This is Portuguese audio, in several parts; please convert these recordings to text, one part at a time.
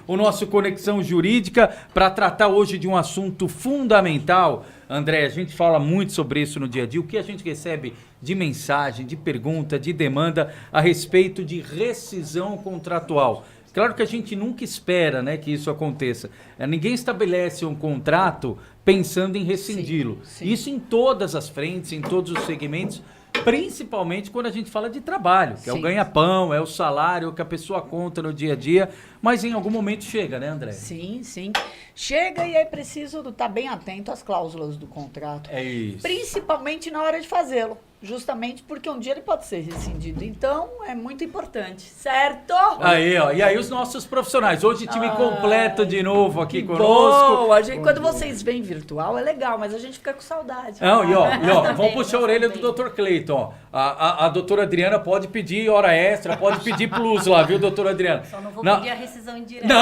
o nosso Conexão Jurídica para tratar hoje de um assunto fundamental. André, a gente fala muito sobre isso no dia a dia, o que a gente recebe de mensagem, de pergunta, de demanda a respeito de rescisão contratual. Claro que a gente nunca espera, né, que isso aconteça. Ninguém estabelece um contrato pensando em rescindi-lo. Isso em todas as frentes, em todos os segmentos, principalmente quando a gente fala de trabalho, que é o ganha-pão, é o salário que a pessoa conta no dia a dia, mas em algum momento chega, né, André? Sim. Chega e é preciso estar bem atento às cláusulas do contrato. É isso. Principalmente na hora de fazê-lo. Justamente porque um dia ele pode ser rescindido. Então, é muito importante, certo? Aí, ó. E aí os nossos profissionais. Hoje time completo de novo aqui conosco. Boa, quando vocês vêm virtual é legal, mas a gente fica com saudade. Não, e ó, vamos puxar a orelha do Dr. Cleiton. A doutora Adriana pode pedir hora extra, pode pedir plus lá, viu, doutora Adriana? Só não vou pedir a rescisão indireta.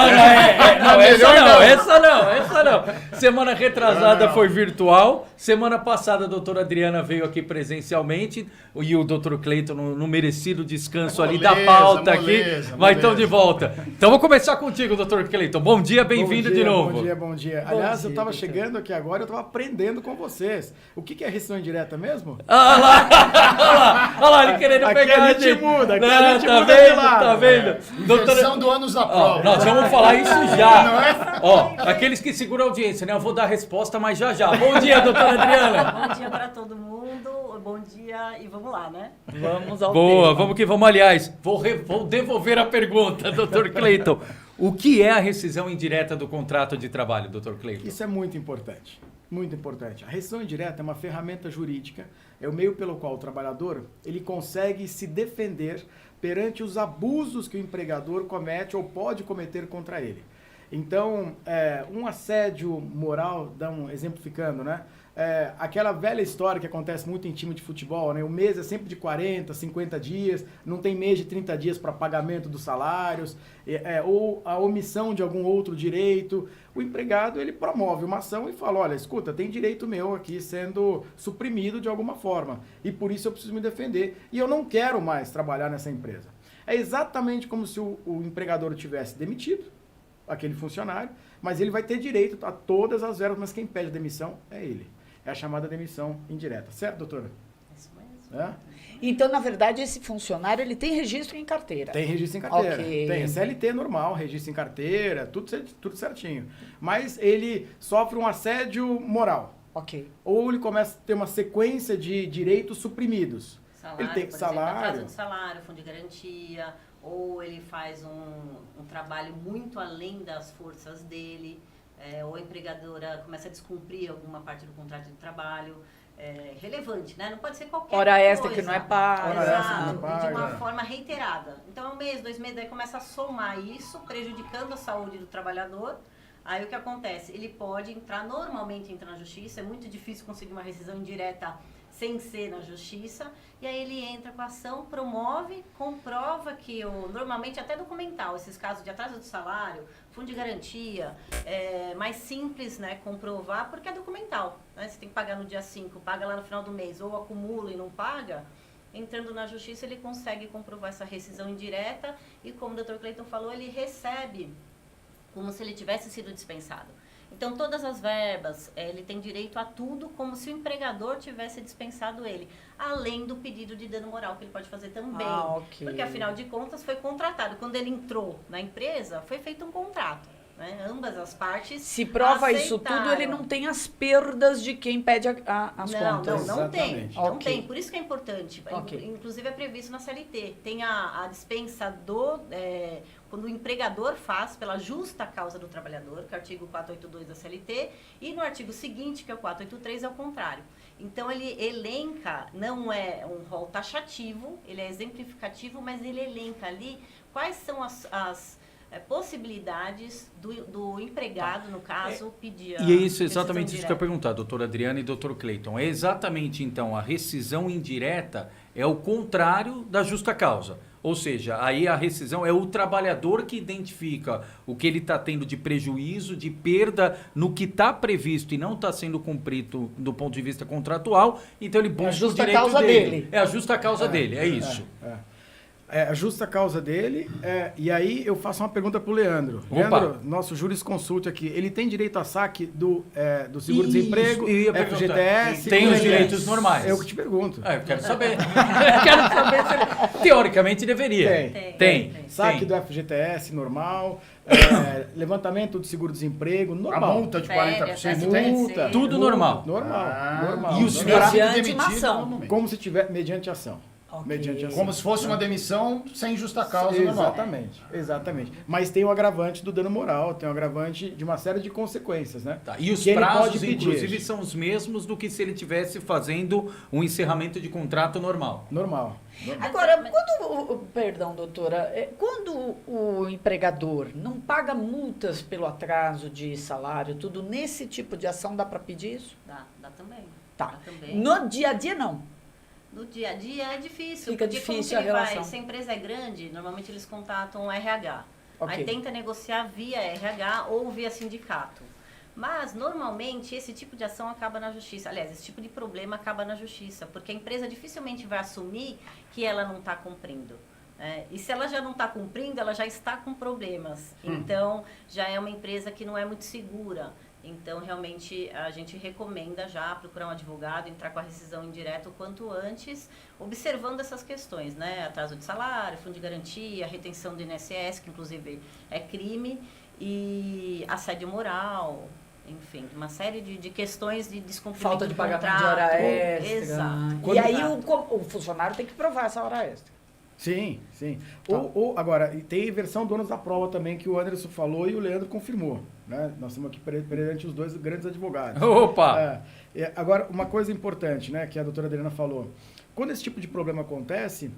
Essa não. Semana retrasada foi virtual. Semana passada a doutora Adriana veio aqui presencialmente e o Dr. Cleiton no merecido descanso ali da pauta aqui. Mas estão de volta. Então vou começar contigo, Dr. Cleiton. Bom dia, bem-vindo de novo. Bom dia. Aliás, eu estava chegando aqui agora, eu estava aprendendo com vocês. O que é rescisão indireta mesmo? Olha lá, ele querendo pegar a gente muda, aqui não, a gente tá muda vendo, de lado. tá vendo? Inversão do ânus da prova. Nós vamos falar isso já. Não é? Ó, aqueles que seguram a audiência, né? Eu vou dar a resposta, mas já. Bom dia, doutora Adriana. Bom dia para todo mundo, bom dia e vamos lá, né? Vamos ao Boa, tema. vamos que vamos. Aliás, vou devolver a pergunta, doutor Cleiton. O que é a rescisão indireta do contrato de trabalho, doutor Cleiton? Isso é muito importante. Muito importante. A rescisão indireta é uma ferramenta jurídica, é o meio pelo qual o trabalhador ele consegue se defender perante os abusos que o empregador comete ou pode cometer contra ele. Então, um assédio moral, exemplificando, né? Aquela velha história que acontece muito em time de futebol, né? O mês é sempre de 40, 50 dias, não tem mês de 30 dias para pagamento dos salários, ou a omissão de algum outro direito. O empregado, ele promove uma ação e fala, olha, escuta, tem direito meu aqui sendo suprimido de alguma forma, e por isso eu preciso me defender, e eu não quero mais trabalhar nessa empresa. É exatamente como se o empregador tivesse demitido aquele funcionário, mas ele vai ter direito a todas as verbas, mas quem pede demissão é ele. É a chamada demissão indireta. Certo, doutora? Isso mesmo. Então, na verdade, esse funcionário ele tem registro em carteira. Tem registro em carteira. Ok. Tem CLT normal, registro em carteira, tudo certinho. Mas ele sofre um assédio moral. Ok. Ou ele começa a ter uma sequência de direitos suprimidos. Salário, Ele tem por salário. exemplo, atraso de salário, fundo de garantia, ou ele faz um trabalho muito além das forças dele, ou a empregadora começa a descumprir alguma parte do contrato de trabalho. Relevante, né? Não pode ser qualquer Hora extra coisa. que não é paga. Hora extra que Exato, não é paga. e de uma forma reiterada. Então, um mês, 2 meses, daí começa a somar isso, prejudicando a saúde do trabalhador. Aí o que acontece? Ele pode normalmente entrar na justiça, é muito difícil conseguir uma rescisão indireta sem ser na justiça, e aí ele entra com a ação, promove, comprova que, normalmente até documental, esses casos de atraso de salário, fundo de garantia, mais simples, né, comprovar, porque é documental, né, você tem que pagar no dia 5, paga lá no final do mês, ou acumula e não paga, entrando na justiça ele consegue comprovar essa rescisão indireta, e como o Dr. Cleiton falou, ele recebe como se ele tivesse sido dispensado. Então, todas as verbas, ele tem direito a tudo como se o empregador tivesse dispensado ele, além do pedido de dano moral que ele pode fazer também. Ok. Porque, afinal de contas, foi contratado. Quando ele entrou na empresa, foi feito um contrato. Né? Ambas as partes Se prova isso aceitaram. tudo, ele não tem as perdas de quem pede as contas. Não tem. Exatamente. Não Ok. tem. Por isso que é importante. Ok. Inclusive é previsto na CLT. Tem a dispensa quando o empregador faz pela justa causa do trabalhador, que é o artigo 482 da CLT, e no artigo seguinte, que é o 483, é o contrário. Então ele elenca, não é um rol taxativo, ele é exemplificativo, mas ele elenca ali quais são as possibilidades do empregado, no caso, pedir a E é isso, exatamente rescisão isso que eu ia indireta. perguntar, doutora Adriana e doutor Cleiton. É exatamente, então, a rescisão indireta é o contrário da justa causa. Ou seja, aí a rescisão é o trabalhador que identifica o que ele está tendo de prejuízo, de perda no que está previsto e não está sendo cumprido do ponto de vista contratual, então ele busca justa o direito causa dele. É a justa causa dele, é isso. a justa causa dele, e aí eu faço uma pergunta pro Leandro. Opa. Leandro, nosso jurisconsulte aqui, ele tem direito a saque do seguro-desemprego, Isso, ia perguntar. FGTS? Tem como os é que é? direitos normais. Eu que te pergunto. Eu quero saber. Quero saber se ele... Teoricamente deveria. Tem. Saque do FGTS normal, levantamento do seguro-desemprego A normal. multa de Férias, 40% tem? Multa. Tudo normal. Normal. E os normal. Mediante uma ação. normalmente. Como se tiver mediante ação. Ok. Mediante ação. Como se fosse uma demissão sem justa causa normal. Exatamente. Mas tem o agravante do dano moral, tem o agravante de uma série de consequências, né? Tá, e os Que ele prazos, pode pedir. inclusive, são os mesmos do que se ele estivesse fazendo um encerramento de contrato normal. Normal. Agora, perdão, doutora, quando o empregador não paga multas pelo atraso de salário, tudo nesse tipo de ação dá para pedir isso? Dá também. Tá. Dá também. No dia a dia, não. No dia a dia é difícil. Fica porque difícil como que a ele relação. vai? Se a empresa é grande, normalmente eles contatam o RH. Ok. Aí tenta negociar via RH ou via sindicato. Mas, normalmente, esse tipo de ação acaba na justiça. Aliás, esse tipo de problema acaba na justiça, porque a empresa dificilmente vai assumir que ela não está cumprindo. E se ela já não está cumprindo, ela já está com problemas. Então, já é uma empresa que não é muito segura. Então, realmente, a gente recomenda já procurar um advogado, entrar com a rescisão indireta o quanto antes, observando essas questões, né? Atraso de salário, fundo de garantia, retenção do INSS, que inclusive é crime, e assédio moral, enfim, uma série de questões de descumprimento Falta de do pagamento de contrato. hora extra. Exato. E aí o funcionário tem que provar essa hora extra. Sim. Tá. Agora, e tem versão do ônus da prova também, que o Anderson falou e o Leandro confirmou. Né? Nós estamos aqui perante os dois grandes advogados. Opa! Agora, uma coisa importante, né, que a doutora Adriana falou. Quando esse tipo de problema acontece,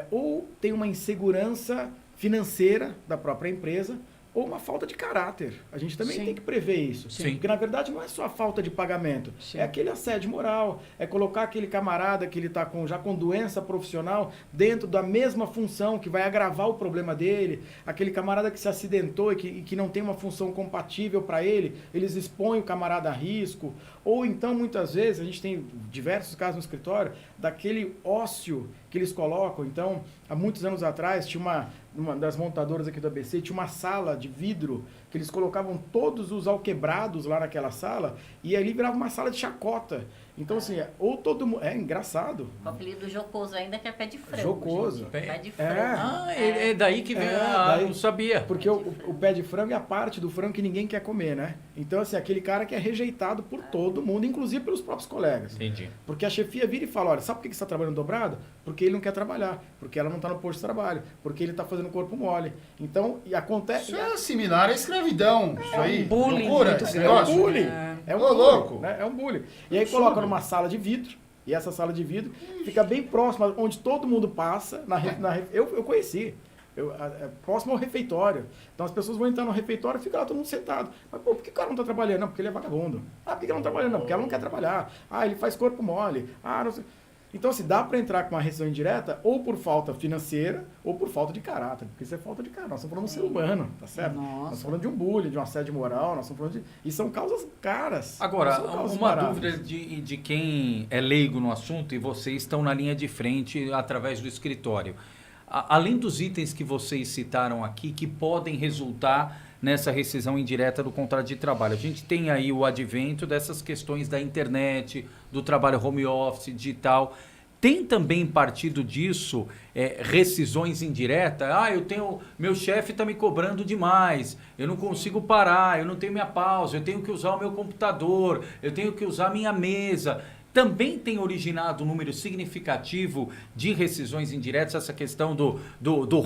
ou tem uma insegurança financeira da própria empresa, ou uma falta de caráter. A gente também Sim. tem que prever isso. Sim. Porque, na verdade, não é só a falta de pagamento. Sim. É aquele assédio moral. É colocar aquele camarada que ele está já com doença profissional dentro da mesma função, que vai agravar o problema dele. Aquele camarada que se acidentou e que não tem uma função compatível para ele, eles expõem o camarada a risco. Ou então, muitas vezes, a gente tem diversos casos no escritório, daquele ócio que eles colocam. Então, há muitos anos atrás, tinha uma das montadoras aqui do ABC, tinha uma sala de vidro que eles colocavam todos os alquebrados lá naquela sala e ali virava uma sala de chacota. Então, assim, ou todo mundo... É engraçado. O apelido jocoso ainda que é pé de frango. Jocoso. Gente. Pé de É. frango. É daí que vem. daí- Não sabia. Porque o pé de frango é a parte do frango que ninguém quer comer, né? Então, assim, aquele cara que é rejeitado por todo mundo, inclusive pelos próprios colegas. Entendi. Porque a chefia vira e fala, olha, sabe por que você está trabalhando dobrado? Porque ele não quer trabalhar, porque ela não está no posto de trabalho, porque ele está fazendo corpo mole. Então, e acontece... Isso é similar à escravidão. Isso aí. bullying Loucura muito esse grande. É um negócio. bullying. É um Ô, bullying, louco. né? É um bullying. E aí coloca numa sala de vidro, e essa sala de vidro fica bem próxima, onde todo mundo passa. Eu conheci. Próximo ao refeitório. Então as pessoas vão entrar no refeitório e fica lá todo mundo sentado. Mas, pô, por que o cara não está trabalhando? Não, porque ele é vagabundo. Ah, por que ele não está trabalhando? Não, porque ela não quer trabalhar. Ah, ele faz corpo mole. Ah, não sei. Então, assim, dá para entrar com uma rescisão indireta ou por falta financeira ou por falta de caráter. Porque isso é falta de caráter. Nós estamos falando de um ser humano, tá certo? Nossa. Nós estamos falando de um bullying, de um assédio moral, nós estamos falando de... E são causas caras. Agora, não são causas uma baratas. dúvida de quem é leigo no assunto, e vocês estão na linha de frente através do escritório. Além dos itens que vocês citaram aqui, que podem resultar nessa rescisão indireta do contrato de trabalho, a gente tem aí o advento dessas questões da internet, do trabalho home office, digital. Tem também partido disso rescisões indiretas? Meu chefe está me cobrando demais, eu não consigo parar, eu não tenho minha pausa, eu tenho que usar o meu computador, eu tenho que usar a minha mesa. Também tem originado um número significativo de rescisões indiretas, essa questão do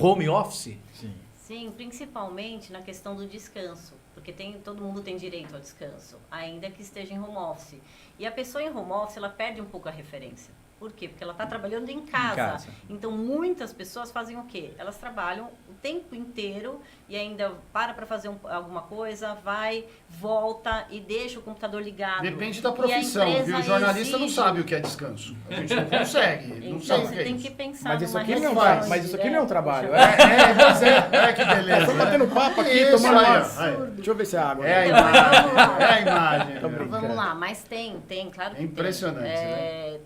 home office? Sim. Sim, principalmente na questão do descanso, porque todo mundo tem direito ao descanso, ainda que esteja em home office. E a pessoa em home office, ela perde um pouco a referência. Por quê? Porque ela está trabalhando em casa. Então, muitas pessoas fazem o quê? Elas trabalham o tempo inteiro e ainda para fazer alguma coisa, vai, volta e deixa o computador ligado. Depende da E a profissão, empresa viu? O jornalista não exige- sabe o que é descanso. A gente não consegue, não Então, sabe o você que é tem isso. que pensar Mas isso numa aqui não rescisão faz. Mas isso aqui não é um indireta. trabalho. Pois é, que beleza. Só batendo papo aqui, Isso tomando aí, uma... ó, aí. Deixa eu ver se é água. É a Então, imagem. vamos lá. É a imagem. Tô brincando. Vamos lá, mas tem, claro que É impressionante,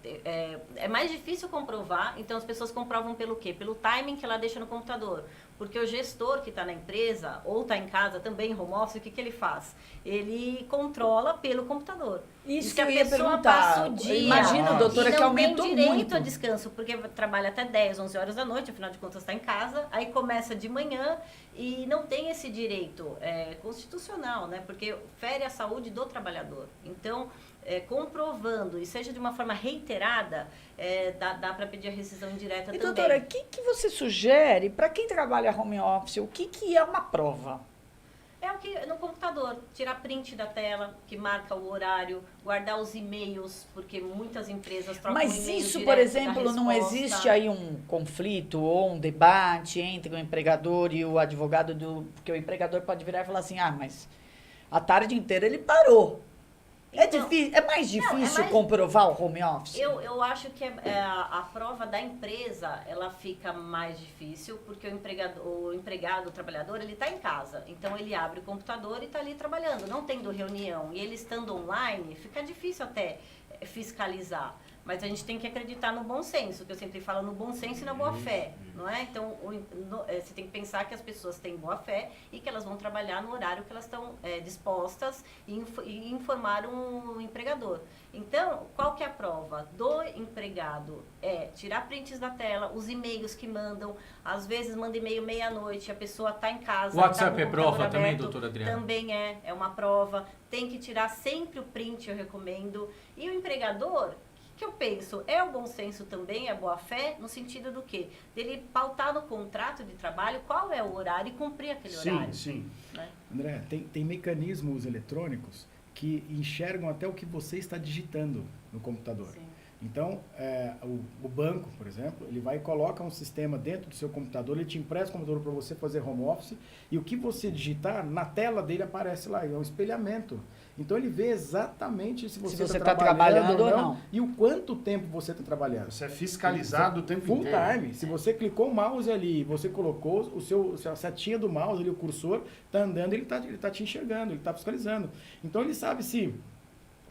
tem. é mais difícil comprovar, então as pessoas comprovam pelo quê? Pelo timing que ela deixa no computador. Porque o gestor que está na empresa ou está em casa também, home office, o que ele faz? Ele controla pelo computador. Isso que que eu ia perguntar. passa o dia. Imagina, doutora, e que não aumentou tem direito muito. a descanso, porque trabalha até 10, 11 horas da noite, afinal de contas está em casa, aí começa de manhã e não tem esse direito constitucional, né? Porque fere a saúde do trabalhador. Então, comprovando, e seja de uma forma reiterada, dá para pedir a rescisão indireta E também. doutora, o que você sugere para quem trabalha home office? O que é uma prova? É o que no computador, tirar print da tela, que marca o horário, guardar os e-mails, porque muitas empresas trocam Mas e-mail isso, direto por da exemplo, não resposta. existe aí um conflito ou um debate entre o empregador e o advogado porque o empregador pode virar e falar assim, mas a tarde inteira ele parou. Então, É mais difícil mais- comprovar o home office? Eu acho que a prova da empresa, ela fica mais difícil, porque o empregado, o trabalhador, ele está em casa. Então, ele abre o computador e está ali trabalhando, não tendo reunião. E ele estando online, fica difícil até fiscalizar. Mas a gente tem que acreditar no bom senso, que eu sempre falo no bom senso e na boa fé, não é? Então, você tem que pensar que as pessoas têm boa fé e que elas vão trabalhar no horário que elas estão dispostas e informar um empregador. Então, qual que é a prova do empregado? Tirar prints da tela, os e-mails que mandam, às vezes manda e-mail meia-noite, a pessoa está em casa. O WhatsApp tá é com o prova computador também, aberto, doutora Adriana? Também é uma prova. Tem que tirar sempre o print, eu recomendo. E o empregador, que eu penso, é o bom senso também, é a boa fé, no sentido do quê? Dele pautar no contrato de trabalho qual é o horário e cumprir aquele horário. Sim. Né? André, tem mecanismos eletrônicos que enxergam até o que você está digitando no computador. Sim. Então, o banco, por exemplo, ele vai e coloca um sistema dentro do seu computador, ele te empresta o computador para você fazer home office, e o que você digitar, na tela dele aparece lá, é um espelhamento. Então, ele vê exatamente se você você está tá trabalhando ou ou não, não. e o quanto tempo você está trabalhando. Você é fiscalizado o tempo Full inteiro. time. Se você clicou o mouse ali, você colocou a setinha do mouse ali, o cursor, está andando, ele tá te enxergando, ele está fiscalizando. Então, ele sabe se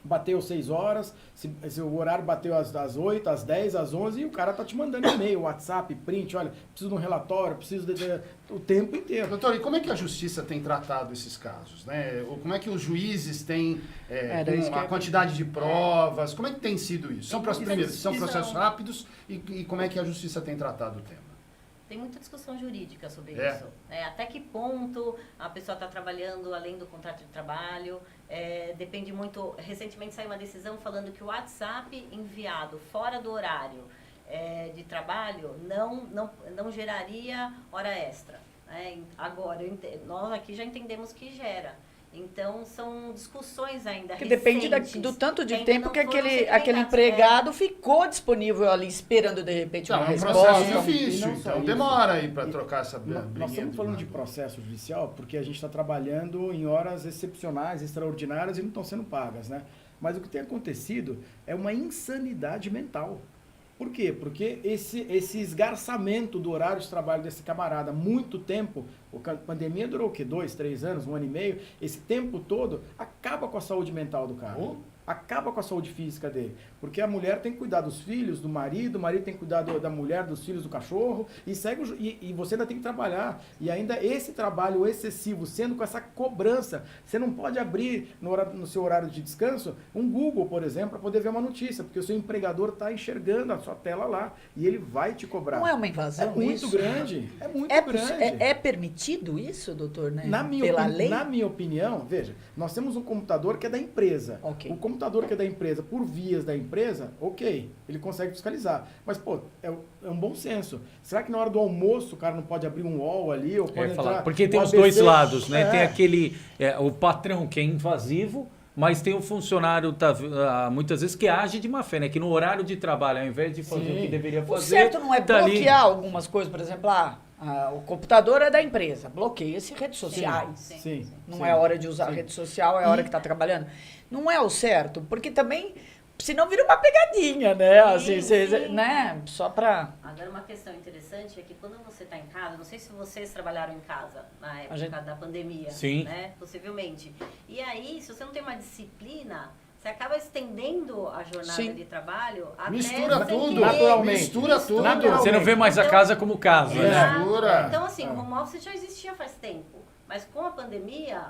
bateu 6 horas, se o horário bateu às 8, às 10, às 11, e o cara tá te mandando e-mail, WhatsApp, print, olha, preciso de um relatório, preciso o tempo inteiro. Doutor, e como é que a justiça tem tratado esses casos? Né? Ou como é que os juízes têm a quantidade de provas? Como é que tem sido isso? São processos rápidos e como é que a justiça tem tratado o tema? Tem muita discussão jurídica sobre É. isso. Até que ponto a pessoa está trabalhando além do contrato de trabalho. Depende muito. Recentemente saiu uma decisão falando que o WhatsApp enviado fora do horário de trabalho não geraria hora extra. Agora, nós aqui já entendemos que gera. Então, são discussões ainda Que depende recentes, do tanto de ainda tempo não que foram aquele segmentadas. empregado ficou disponível ali, esperando, de repente, Não, uma é um resposta. processo E não difícil, só então isso. demora aí para trocar essa Nós briguinha estamos falando do de lado. processo judicial porque a gente está trabalhando em horas excepcionais, extraordinárias e não estão sendo pagas, né? Mas o que tem acontecido é uma insanidade mental. Por quê? Porque esse esgarçamento do horário de trabalho desse camarada, muito tempo, a pandemia durou o quê? 2, 3 anos, 1 ano e meio, esse tempo todo acaba com a saúde mental do cara. Acaba com a saúde física dele. Porque a mulher tem que cuidar dos filhos, do marido, o marido tem que cuidar da mulher, dos filhos, do cachorro, e você ainda tem que trabalhar. E ainda esse trabalho excessivo, sendo com essa cobrança, você não pode abrir no seu horário de descanso um Google, por exemplo, para poder ver uma notícia, porque o seu empregador está enxergando a sua tela lá, e ele vai te cobrar. Não é uma invasão muito isso? grande. É muito grande. É permitido isso, doutor, né? Pela lei? Na minha opinião, veja, nós temos um computador que é da empresa. Ok. O computador que é da empresa, por vias da empresa, ok, ele consegue fiscalizar. Mas, pô, é um bom senso. Será que na hora do almoço o cara não pode abrir um UOL ali? Ou pode entrar porque tem o os ABC? dois lados, né? É. Tem aquele, o patrão que é invasivo, mas tem o funcionário, muitas vezes, que age de má fé, né? Que no horário de trabalho, ao invés de fazer Sim. o que deveria O fazer... certo não é tá ali. bloquear algumas coisas, por exemplo, o computador é da empresa, bloqueia-se redes sociais. Sim. Não sim. é hora de usar Sim. rede social, é a hora que está trabalhando. Não é o certo, porque também, senão vira uma pegadinha, né? Assim, Sim. né? Só para... Agora, uma questão interessante é que quando você está em casa, não sei se vocês trabalharam em casa na época da pandemia, Sim. né? Possivelmente. E aí, se você não tem uma disciplina, você acaba estendendo a jornada Sim. de trabalho até Mistura sem tudo. querer. Naturalmente. Mistura tudo. Você não vê mais a casa como casa, né? Exato. Mistura. Então, assim, o home office já existia faz tempo. Mas com a pandemia,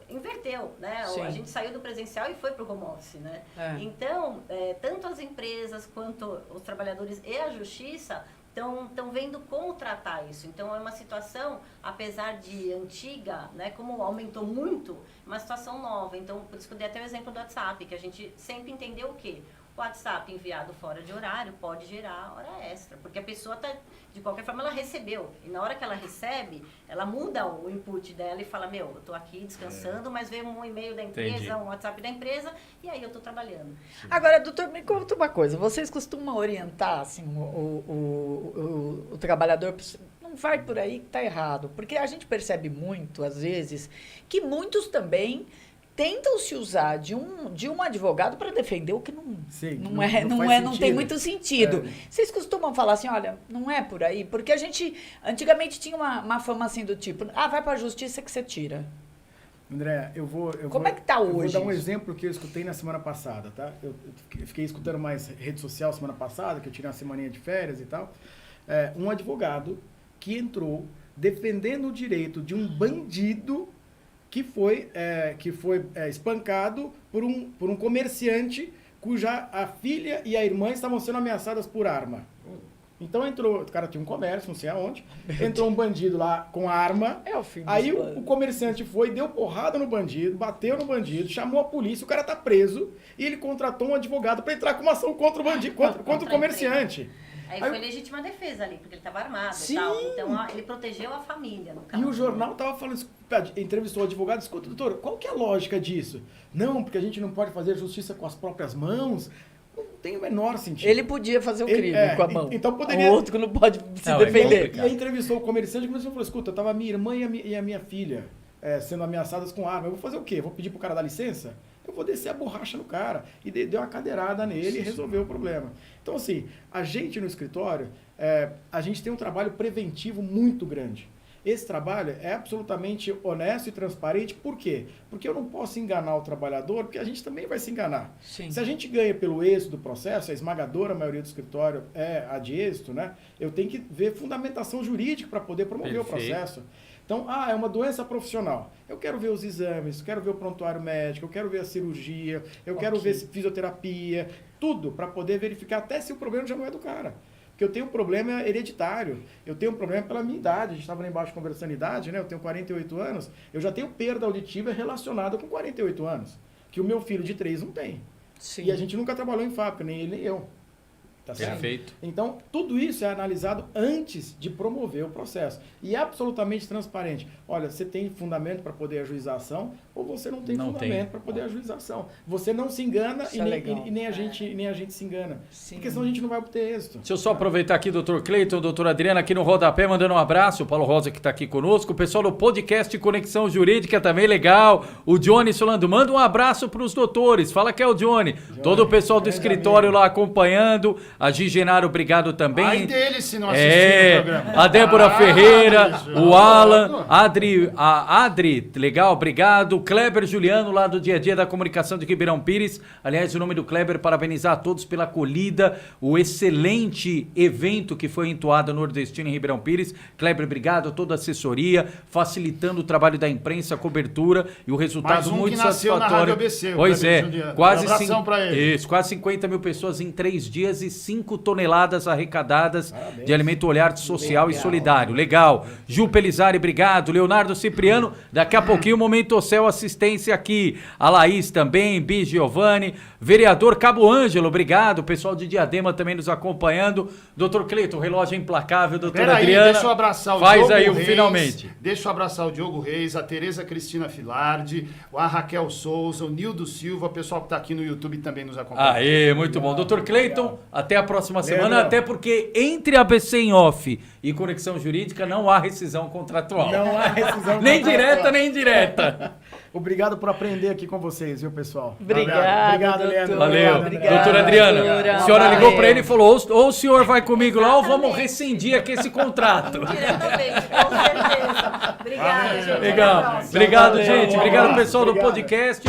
inverteu, né? Sim. A gente saiu do presencial e foi para o home office, né? É. Então, tanto as empresas quanto os trabalhadores e a justiça estão vendo como tratar isso. Então, é uma situação, apesar de antiga, né? Como aumentou muito, uma situação nova. Então, por isso que eu dei até o exemplo do WhatsApp, que a gente sempre entendeu o quê? O WhatsApp enviado fora de horário pode gerar hora extra, porque a pessoa tá, de qualquer forma, ela recebeu. E na hora que ela recebe, ela muda o input dela e fala, eu tô aqui descansando, mas veio um e-mail da empresa, Entendi. um WhatsApp da empresa, e aí eu tô trabalhando. Agora, doutor, me conta uma coisa. Vocês costumam orientar assim, o trabalhador? Não vai por aí que está errado. Porque a gente percebe muito, às vezes, que muitos também tentam se usar de um advogado para defender o que Sim, não faz tem sentido. muito sentido. Vocês costumam falar assim, olha, não é por aí? Porque a gente, antigamente, tinha uma fama assim do tipo, vai para a justiça que você tira. André, Como é que tá eu vou hoje dar um isso? exemplo que eu escutei na semana passada, tá? Eu fiquei escutando mais rede social semana passada, que eu tirei uma semaninha de férias e tal. Um advogado que entrou defendendo o direito de um bandido que foi espancado por um comerciante cuja a filha e a irmã estavam sendo ameaçadas por arma. Então entrou, o cara tinha um comércio, não sei aonde, entrou um bandido lá com arma, É o fim dos aí planos. o comerciante foi, deu porrada no bandido, bateu no bandido, chamou a polícia, o cara tá preso e ele contratou um advogado para entrar com uma ação contra o bandido, contra o comerciante. Aí Aí foi legítima defesa ali, porque ele estava armado Sim. e tal. Então, ele protegeu a família, no caso. E o jornal tava falando, entrevistou o advogado, escuta, doutor, qual que é a lógica disso? Não, porque a gente não pode fazer justiça com as próprias mãos. Não tem o menor sentido. Ele podia fazer o Ele- crime com a mão. então poderia- O outro que não pode se Não, é defender. E aí entrevistou o comerciante e começou a falar, escuta, tava minha irmã e a minha filha sendo ameaçadas com arma. Eu vou fazer o quê? Vou pedir pro cara dar licença? Eu vou descer a borracha no cara. E deu uma cadeirada nele e resolveu o problema. Então, assim, a gente no escritório, a gente tem um trabalho preventivo muito grande. Esse trabalho é absolutamente honesto e transparente. Por quê? Porque eu não posso enganar o trabalhador, porque a gente também vai se enganar. Sim. Se a gente ganha pelo êxito do processo, a esmagadora maioria do escritório é a de êxito, né? Eu tenho que ver fundamentação jurídica para poder promover o Perfeito. processo. Então, é uma doença profissional. Eu quero ver os exames, quero ver o prontuário médico, eu quero ver a cirurgia, eu quero ver fisioterapia, tudo para poder verificar até se o problema já não é do cara. Porque eu tenho um problema hereditário, eu tenho um problema pela minha idade, a gente estava lá embaixo conversando idade, né? Eu tenho 48 anos, eu já tenho perda auditiva relacionada com 48 anos, que o meu filho de 3 não tem. Sim. E a gente nunca trabalhou em fábrica, nem ele nem eu. Tá certo? Perfeito. Então, tudo isso é analisado antes de promover o processo. E é absolutamente transparente. Olha, você tem fundamento para poder ajuizar a ação ou você não tem fundamento para poder ajuizar a ação. Você não se engana Isso e é nem, legal. e nem a gente se engana. Sim. Porque senão a gente não vai obter êxito. Deixa eu só aproveitar aqui, doutor Cleiton, doutora Adriana, aqui no Rodapé, mandando um abraço. O Paulo Rosa que está aqui conosco. O pessoal do podcast Conexão Jurídica também, legal. O Johnny Solando, manda um abraço para os doutores. Fala que é o Johnny. Todo o pessoal do grande escritório amigo. lá acompanhando. A Gi Genaro, obrigado também. Ai dele se não assistir o programa. A Débora Ferreira, bicho. o Alan, a Adri, legal, obrigado. Kleber Juliano, lá do Dia a Dia da Comunicação de Ribeirão Pires. Aliás, o nome do Kleber, parabenizar a todos pela acolhida, o excelente evento que foi entoado no Nordestino em Ribeirão Pires. Kleber, obrigado, toda a assessoria, facilitando o trabalho da imprensa, a cobertura e o resultado Mais um muito que nasceu na satisfatório. Rádio ABC, o Pois Kleber é, Juliano. quase, Um abração pra ele. isso, quase 50 mil pessoas em 3 dias e 5 toneladas arrecadadas Parabéns. de alimento olhar social e solidário. Legal. Ju Pelizari, obrigado. Leonardo Cipriano, daqui a pouquinho o Momento Céu assistência aqui. A Laís também, Bi Giovanni, vereador Cabo Ângelo, obrigado. O pessoal de Diadema também nos acompanhando. Doutor Cleiton, relógio implacável, doutora Peraí, Adriana. deixa eu abraçar o Faz Diogo aí o Reis, finalmente. Deixa eu abraçar o Diogo Reis, a Tereza Cristina Filardi, a Raquel Souza, o Nildo Silva, o pessoal que está aqui no YouTube também nos acompanha. Aê, muito bom. Doutor Cleiton, até a próxima semana, Leandro. até porque entre ABC em off e Conexão Jurídica não há rescisão contratual. Não há rescisão. Nem contratual. direta, nem indireta. Obrigado por aprender aqui com vocês, viu, pessoal? Obrigada, Obrigado, doutora. Leandro. Valeu. Obrigada, Doutora Adriana, doutora. a senhora ligou Valeu. para ele e falou, ou o senhor vai comigo lá ou vamos Exatamente. rescindir aqui esse contrato. Diretamente, com certeza. Obrigada, gente. Até a Legal. próxima. Obrigado, Valeu. gente. Obrigado, pessoal do Obrigado. podcast.